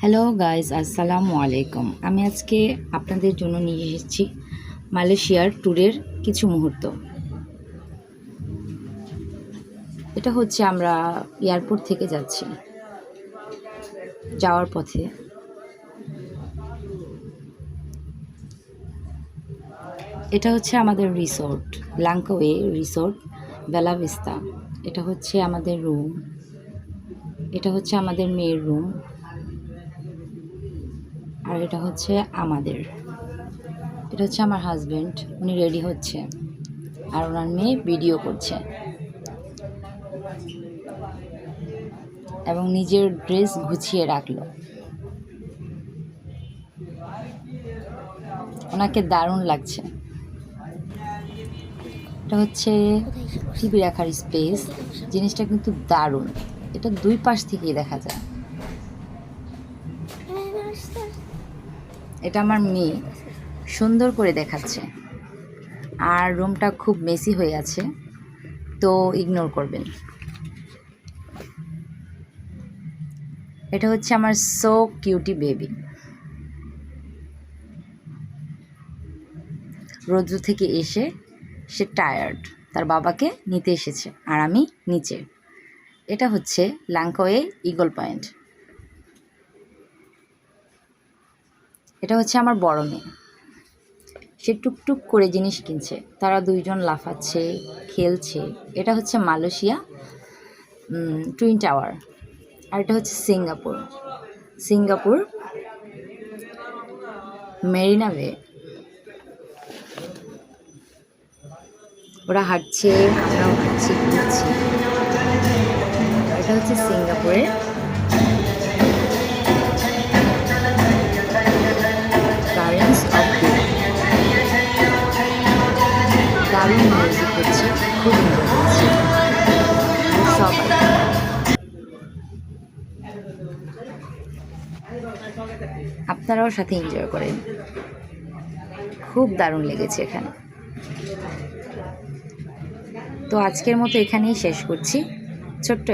Hello guys, আসসালামু আলাইকুম। আমি আজকে আপনাদের জন্য নিয়ে এসেছি মালয়েশিয়ার ট্যুরের কিছু মুহূর্ত। এটা হচ্ছে আমরা এয়ারপোর্ট থেকে যাচ্ছি, যাওয়ার পথে। এটা হচ্ছে আমাদের রিসোর্ট, লাংকাওয়ে রিসোর্ট বেলা ভিস্তা। এটা হচ্ছে আমাদের রুম, এটা হচ্ছে আমাদের মেয়ের রুম, আর এটা হচ্ছে আমাদের। এটা হচ্ছে আমার হাজব্যান্ড, উনি রেডি হচ্ছে, আর ওনার মেয়ে ভিডিও করছে এবং নিজের ড্রেস গুছিয়ে রাখলো। ওনাকে দারুণ লাগছে। এটা হচ্ছে টিভি রাখার স্পেস, জিনিসটা কিন্তু দারুণ। এটা দুই পাশ থেকেই দেখা যায়। এটা আমার মেয়ে সুন্দর করে দেখাচ্ছে, আর রুমটা খুব মেসি হয়ে আছে, তো ইগনোর করবেন। এটা হচ্ছে আমার সো কিউটি বেবি। রোদ্র থেকে এসে সে টায়ার্ড, তার বাবাকে নিতে এসেছে, আর আমি নিচে। এটা হচ্ছে লাংকাওয়ে ইগল পয়েন্ট। এটা হচ্ছে আমার বড় মেয়ে, সে টুকটুক করে জিনিস কিনছে, তারা দুইজন লাফাচ্ছে, খেলছে। এটা হচ্ছে মালয়েশিয়া টুইন টাওয়ার, আর এটা হচ্ছে সিঙ্গাপুর মেরিনা বে। ওরা হাঁটছে, আমরাও হাঁটছি, ঘুরছি। এটা হচ্ছে সিঙ্গাপুরের গার্ডেন্স অফ ডে। দারুণ মিউজিক হচ্ছে, খুব এনজয় করছি সবাই। আপনারাও সাথে এনজয় করেন, খুব দারুণ লেগেছে এখানে। তো আজকের মতো এখানেই শেষ করছি। ছোট্ট